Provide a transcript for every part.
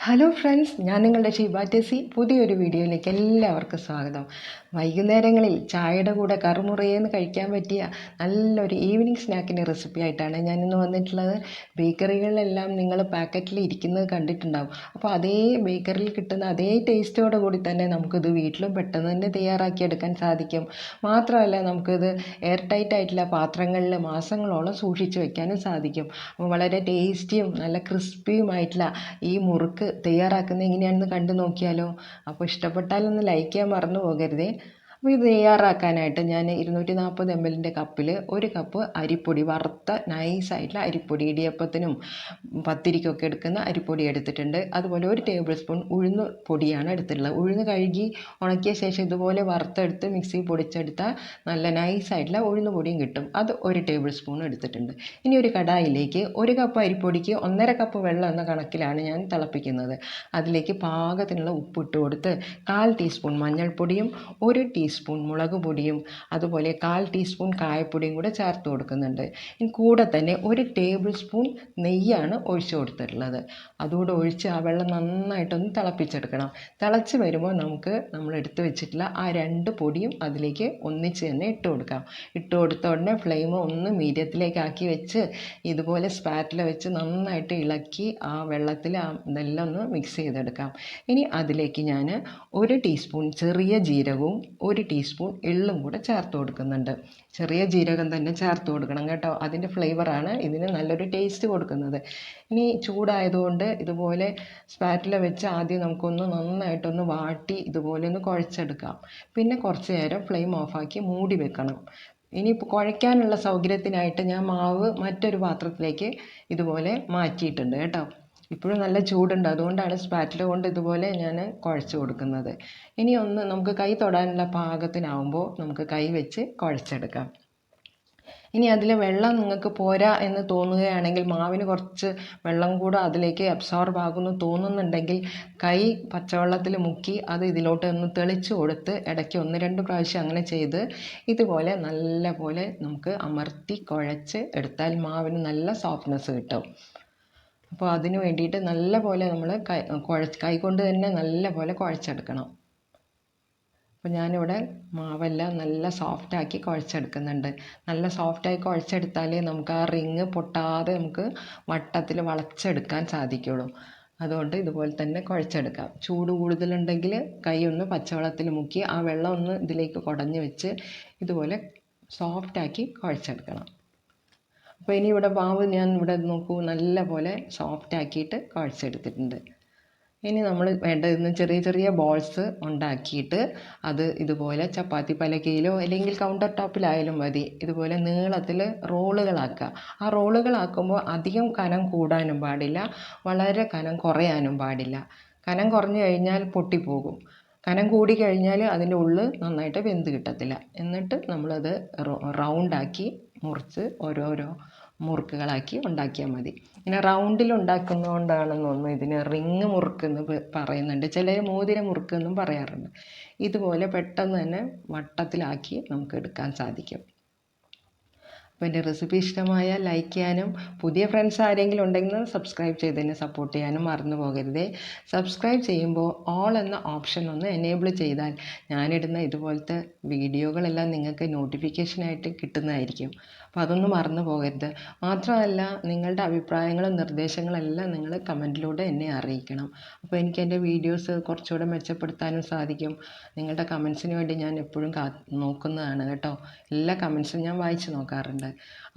Hello friends, ഞാൻ നിങ്ങളുടെ ഷീബ ടെസി. പുതിയൊരു വീഡിയോയിലേക്ക് എല്ലാവർക്കും സ്വാഗതം. വൈകുന്നേരങ്ങളിൽ ചായയുടെ കൂടെ കറുമുറയെന്ന് കഴിക്കാൻ പറ്റിയ നല്ലൊരു ഈവനിങ് സ്നാക്കിൻ്റെ റെസിപ്പി ആയിട്ടാണ് ഞാനിന്ന് വന്നിട്ടുള്ളത്. ബേക്കറികളിലെല്ലാം നിങ്ങൾ പാക്കറ്റിൽ ഇരിക്കുന്നത് കണ്ടിട്ടുണ്ടാവും. അപ്പോൾ അതേ ബേക്കറിയിൽ കിട്ടുന്ന അതേ ടേസ്റ്റോടു കൂടി തന്നെ നമുക്കിത് വീട്ടിലും പെട്ടെന്ന് തന്നെ തയ്യാറാക്കിയെടുക്കാൻ സാധിക്കും. മാത്രമല്ല, നമുക്കിത് എയർ ടൈറ്റ് ആയിട്ടുള്ള പാത്രങ്ങളിൽ മാസങ്ങളോളം സൂക്ഷിച്ച് വയ്ക്കാനും സാധിക്കും. അപ്പോൾ വളരെ ടേസ്റ്റിയും നല്ല ക്രിസ്പിയുമായിട്ടുള്ള ഈ മുറുക്ക് തയ്യാറാക്കുന്നത് എങ്ങനെയാണെന്ന് കണ്ടു നോക്കിയാലോ. അപ്പോൾ ഇഷ്ടപ്പെട്ടാലൊന്ന് ലൈക്ക് ചെയ്യാൻ മറന്നു പോകരുതേ. അപ്പോൾ ഇത് തയ്യാറാക്കാനായിട്ട് ഞാൻ 240 ml കപ്പിൽ 1 കപ്പ് അരിപ്പൊടി, വറുത്ത നൈസായിട്ടുള്ള അരിപ്പൊടി, ഇടിയപ്പത്തിനും പത്തിരിക്കൊക്കെ എടുക്കുന്ന അരിപ്പൊടി എടുത്തിട്ടുണ്ട്. അതുപോലെ 1 ടേബിൾ സ്പൂൺ ഉഴുന്ന് പൊടിയാണ് എടുത്തിട്ടുള്ളത്. ഉഴുന്ന് കഴുകി ഉണക്കിയ ശേഷം ഇതുപോലെ വറുത്തെടുത്ത് മിക്സി പൊടിച്ചെടുത്ത നല്ല നൈസായിട്ടുള്ള ഉഴുന്ന് പൊടിയും കിട്ടും. അത് 1 ടേബിൾ സ്പൂൺ എടുത്തിട്ടുണ്ട്. ഇനി ഒരു കടായിലേക്ക് 1 കപ്പ് അരിപ്പൊടിക്ക് 1.5 കപ്പ് വെള്ളം എന്ന കണക്കിലാണ് ഞാൻ തിളപ്പിക്കുന്നത്. അതിലേക്ക് പാകത്തിനുള്ള ഉപ്പിട്ട് കൊടുത്ത് 1/4 ടീസ്പൂൺ മഞ്ഞൾപ്പൊടിയും 1 ടീസ്പൂൺ മുളക് പൊടിയും അതുപോലെ 1/4 ടീസ്പൂൺ കായപ്പൊടിയും കൂടെ ചേർത്ത് കൊടുക്കുന്നുണ്ട്. ഇനി കൂടെ തന്നെ 1 ടേബിൾ സ്പൂൺ നെയ്യാണ് ഒഴിച്ചു കൊടുത്തിട്ടുള്ളത്. അതുകൂടെ ഒഴിച്ച് ആ വെള്ളം നന്നായിട്ടൊന്ന് തിളപ്പിച്ചെടുക്കണം. തിളച്ച് വരുമ്പോൾ നമുക്ക് നമ്മൾ എടുത്ത് വെച്ചിട്ടുള്ള ആ 2 പൊടിയും അതിലേക്ക് ഒന്നിച്ച് തന്നെ ഇട്ട് കൊടുക്കാം. ഇട്ട് കൊടുത്ത ഉടനെ ഫ്ലെയിം ഒന്ന് മീഡിയത്തിലേക്കാക്കി വെച്ച് ഇതുപോലെ സ്പാറ്റില വെച്ച് നന്നായിട്ട് ഇളക്കി ആ വെള്ളത്തിൽ ഇതെല്ലാം ഒന്ന് മിക്സ് ചെയ്തെടുക്കാം. ഇനി അതിലേക്ക് ഞാൻ 1 ടീസ്പൂൺ ചെറിയ ജീരകവും 1 ടീസ്പൂൺ എള്ളും കൂടെ ചേർത്ത് കൊടുക്കുന്നുണ്ട്. ചെറിയ ജീരകം തന്നെ ചേർത്ത് കൊടുക്കണം കേട്ടോ. അതിൻ്റെ ഫ്ലേവറാണ് ഇതിന് നല്ലൊരു ടേസ്റ്റ് കൊടുക്കുന്നത്. ഇനി ചൂടായതുകൊണ്ട് ഇതുപോലെ സ്പാറ്റില വെച്ച് ആദ്യം നമുക്കൊന്ന് നന്നായിട്ടൊന്ന് വാട്ടി ഇതുപോലെ ഒന്ന് കുഴച്ചെടുക്കാം. പിന്നെ കുറച്ച് നേരം ഫ്ലെയിം ഓഫാക്കി മൂടി വെക്കണം. ഇനിയിപ്പോൾ കുഴയ്ക്കാനുള്ള സൗകര്യത്തിനായിട്ട് ഞാൻ മാവ് മറ്റൊരു പാത്രത്തിലേക്ക് ഇതുപോലെ മാറ്റിയിട്ടുണ്ട് കേട്ടോ. ഇപ്പോഴും നല്ല ചൂടുണ്ട്, അതുകൊണ്ടാണ് സ്പാറ്റില കൊണ്ട് ഇതുപോലെ ഞാൻ കുഴച്ച് കൊടുക്കുന്നത്. ഇനി ഒന്ന് നമുക്ക് കൈ തൊടാനുള്ള പാകത്തിനാവുമ്പോൾ നമുക്ക് കൈ വെച്ച് കുഴച്ചെടുക്കാം. ഇനി അതിൽ വെള്ളം നിങ്ങൾക്ക് പോരാ എന്ന് തോന്നുകയാണെങ്കിൽ, മാവിന് കുറച്ച് വെള്ളം കൂടെ അതിലേക്ക് അബ്സോർബ് ആകുമെന്ന് തോന്നുന്നുണ്ടെങ്കിൽ കൈ പച്ചവെള്ളത്തിൽ മുക്കി അത് ഇതിലോട്ട് ഒന്ന് തെളിച്ച് കൊടുത്ത് ഇടയ്ക്ക് 1-2 പ്രാവശ്യം അങ്ങനെ ചെയ്ത് ഇതുപോലെ നല്ല പോലെ നമുക്ക് അമർത്തി കുഴച്ച് എടുത്താൽ മാവിന് നല്ല സോഫ്റ്റ്നെസ് കിട്ടും. അപ്പോൾ അതിന് വേണ്ടിയിട്ട് നല്ല പോലെ നമ്മൾ കൈ കൊണ്ട് തന്നെ നല്ല പോലെ കുഴച്ചെടുക്കണം. അപ്പോൾ ഞാനിവിടെ മാവെല്ലാം നല്ല സോഫ്റ്റാക്കി കുഴച്ചെടുക്കുന്നുണ്ട്. നല്ല സോഫ്റ്റായി കുഴച്ചെടുത്താലേ നമുക്ക് ആ റിങ് പൊട്ടാതെ നമുക്ക് വട്ടത്തിൽ വളച്ചെടുക്കാൻ സാധിക്കുള്ളൂ. അതുകൊണ്ട് ഇതുപോലെ തന്നെ കുഴച്ചെടുക്കാം. ചൂട് കൂടുതലുണ്ടെങ്കിൽ കൈ ഒന്ന് പച്ചവെള്ളത്തിൽ മുക്കി ആ വെള്ളം ഒന്ന് ഇതിലേക്ക് കുടഞ്ഞ് വെച്ച് ഇതുപോലെ സോഫ്റ്റാക്കി കുഴച്ചെടുക്കണം. അപ്പോൾ ഇനി ഇവിടെ മാവ് ഞാൻ ഇവിടെ നോക്കൂ നല്ല പോലെ സോഫ്റ്റാക്കിയിട്ട് കുഴച്ചെടുത്തിട്ടുണ്ട്. ഇനി നമ്മൾ വേണ്ടതെന്ന് ചെറിയ ചെറിയ ബോൾസ് ഉണ്ടാക്കിയിട്ട് അത് ഇതുപോലെ ചപ്പാത്തി പലകയിലോ അല്ലെങ്കിൽ കൗണ്ടർ ടോപ്പിലായാലും മതി, ഇതുപോലെ നീളത്തിൽ റോളുകളാക്കുക. ആ റോളുകളാക്കുമ്പോൾ അധികം കനം കൂടാനും പാടില്ല, വളരെ കനം കുറയാനും പാടില്ല. കനം കുറഞ്ഞു കഴിഞ്ഞാൽ പൊട്ടിപ്പോകും. കനം കൂടി കഴിഞ്ഞാൽ അതിൻ്റെ ഉള്ളിൽ നന്നായിട്ട് വെന്ത് കിട്ടത്തില്ല. എന്നിട്ട് നമ്മളത് റൗണ്ടാക്കി മുറിച്ച് ഓരോരോ മുറുക്കുകളാക്കി ഉണ്ടാക്കിയാൽ മതി. ഇങ്ങനെ റൗണ്ടിൽ ഉണ്ടാക്കുന്നതുകൊണ്ടാണെന്നൊന്നും ഇതിന് റിങ് മുറുക്കെന്ന് പറയുന്നുണ്ട്. ചിലർ മോതിര മുറുക്കെന്നും പറയാറുണ്ട്. ഇതുപോലെ പെട്ടെന്ന് തന്നെ വട്ടത്തിലാക്കി നമുക്ക് എടുക്കാൻ സാധിക്കും. അപ്പോൾ എൻ്റെ റെസിപ്പി ഇഷ്ടമായാൽ ലൈക്ക് ചെയ്യാനും പുതിയ ഫ്രണ്ട്സ് ആരെങ്കിലും ഉണ്ടെങ്കിൽ സബ്സ്ക്രൈബ് ചെയ്ത് തന്നെ സപ്പോർട്ട് ചെയ്യാനും മറന്നു പോകരുതേ. സബ്സ്ക്രൈബ് ചെയ്യുമ്പോൾ ഓൾ എന്ന ഓപ്ഷൻ ഒന്ന് എനേബിൾ ചെയ്താൽ ഞാനിടുന്ന ഇതുപോലത്തെ വീഡിയോകളെല്ലാം നിങ്ങൾക്ക് നോട്ടിഫിക്കേഷനായിട്ട് കിട്ടുന്നതായിരിക്കും. അപ്പോൾ അതൊന്നും മറന്നു പോകരുത്. മാത്രമല്ല, നിങ്ങളുടെ അഭിപ്രായങ്ങളും നിർദ്ദേശങ്ങളെല്ലാം നിങ്ങൾ കമൻറ്റിലൂടെ എന്നെ അറിയിക്കണം. അപ്പോൾ എനിക്ക് എൻ്റെ വീഡിയോസ് കുറച്ചുകൂടെ മെച്ചപ്പെടുത്താനും സാധിക്കും. നിങ്ങളുടെ കമൻസിന് വേണ്ടി ഞാൻ എപ്പോഴും നോക്കുന്നതാണ് കേട്ടോ. എല്ലാ കമൻസും ഞാൻ വായിച്ച് നോക്കാറുണ്ട്.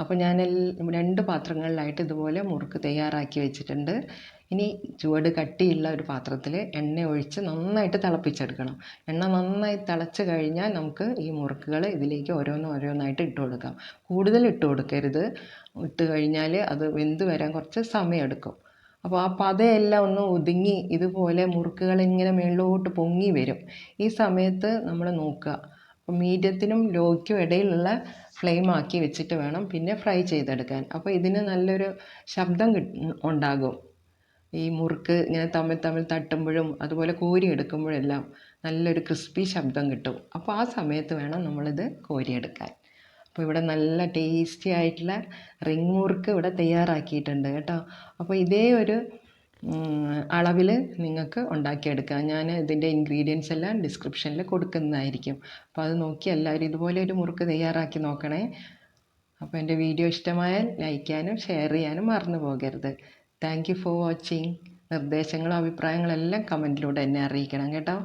അപ്പോൾ ഞാൻ 2 പാത്രങ്ങളിലായിട്ട് ഇതുപോലെ മുറുക്ക് തയ്യാറാക്കി വെച്ചിട്ടുണ്ട്. ഇനി ചുവട് കട്ടിയുള്ള ഒരു പാത്രത്തിൽ എണ്ണ ഒഴിച്ച് നന്നായിട്ട് തിളപ്പിച്ചെടുക്കണം. എണ്ണ നന്നായി തിളച്ച് കഴിഞ്ഞാൽ നമുക്ക് ഈ മുറുക്കുകൾ ഇതിലേക്ക് ഓരോന്നായിട്ട് ഇട്ട് കൊടുക്കാം. കൂടുതൽ ഇട്ട് കൊടുക്കരുത്. ഇട്ട് കഴിഞ്ഞാൽ അത് വെന്ത് വരാൻ കുറച്ച് സമയമെടുക്കും. അപ്പോൾ ആ പതയെല്ലാം ഒന്ന് ഒതുങ്ങി ഇതുപോലെ മുറുക്കുകൾ ഇങ്ങനെ മേളിലോട്ട് പൊങ്ങി വരും. ഈ സമയത്ത് നമ്മൾ നോക്കുക. അപ്പോൾ മീഡിയത്തിനും ലോയ്ക്കും ഇടയിലുള്ള ഫ്ലെയിം ആക്കി വെച്ചിട്ട് വേണം പിന്നെ ഫ്രൈ ചെയ്തെടുക്കാൻ. അപ്പോൾ ഇതിന് നല്ലൊരു ശബ്ദം ഉണ്ടാകും. ഈ മുറുക്ക് ഇങ്ങനെ തമ്മിൽ തട്ടുമ്പോഴും അതുപോലെ കോരിയെടുക്കുമ്പോഴെല്ലാം നല്ലൊരു ക്രിസ്പി ശബ്ദം കിട്ടും. അപ്പോൾ ആ സമയത്ത് വേണം നമ്മളിത് കോരിയെടുക്കാൻ. അപ്പോൾ ഇവിടെ നല്ല ടേസ്റ്റി ആയിട്ടുള്ള റിങ് മുറുക്ക് ഇവിടെ തയ്യാറാക്കിയിട്ടുണ്ട് കേട്ടോ. അപ്പോൾ ഇതേ ഒരു അളവിൽ നിങ്ങൾക്ക് ഉണ്ടാക്കിയെടുക്കാം. ഞാൻ ഇതിൻ്റെ ഇൻഗ്രീഡിയൻസ് എല്ലാം ഡിസ്ക്രിപ്ഷനിൽ കൊടുക്കുന്നതായിരിക്കും. അപ്പോൾ അത് നോക്കി എല്ലാവരും ഇതുപോലെ ഒരു മുറുക്ക് തയ്യാറാക്കി നോക്കണേ. അപ്പോൾ എൻ്റെ വീഡിയോ ഇഷ്ടമായാൽ ലൈക്ക് ചെയ്യാനും ഷെയർ ചെയ്യാനും മറന്നു പോകരുത്. Thank you for watching. നിർദ്ദേശങ്ങളും അഭിപ്രായങ്ങളെല്ലാം കമൻറ്റിലൂടെ എന്നെ അറിയിക്കണം കേട്ടോ.